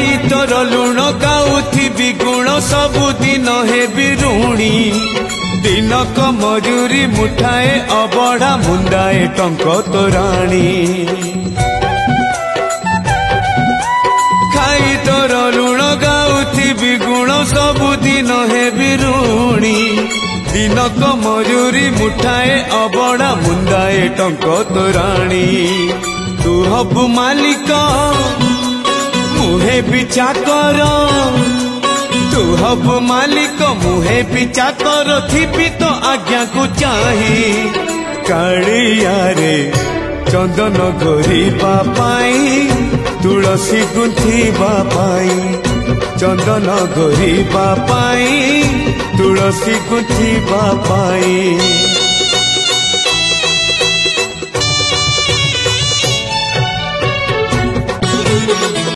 खाई तोर लुण गाउथिबी गुण सबुदिन हेबी ऋणी दिनक मजूरी मुठाए अबढ़ा मुंदाए टंक तोराणी खाई तोर लुण गाउथिबी गुण सबुदिन हेबी ऋणी दिनक मजूरी मुठाए अबढ़ा मुंदाए टंक तोराणी तू हबु मालिक मुहे बिचा कर तू हबु मालिक मुहे बिचा कर थिबी तो आज्ञा को चाही कालिया रे चंदन घोरीबा पाई तुलसी गुंथिबा पाई चंदन घोरीबा पाई तुलसी गुंथिबा पाई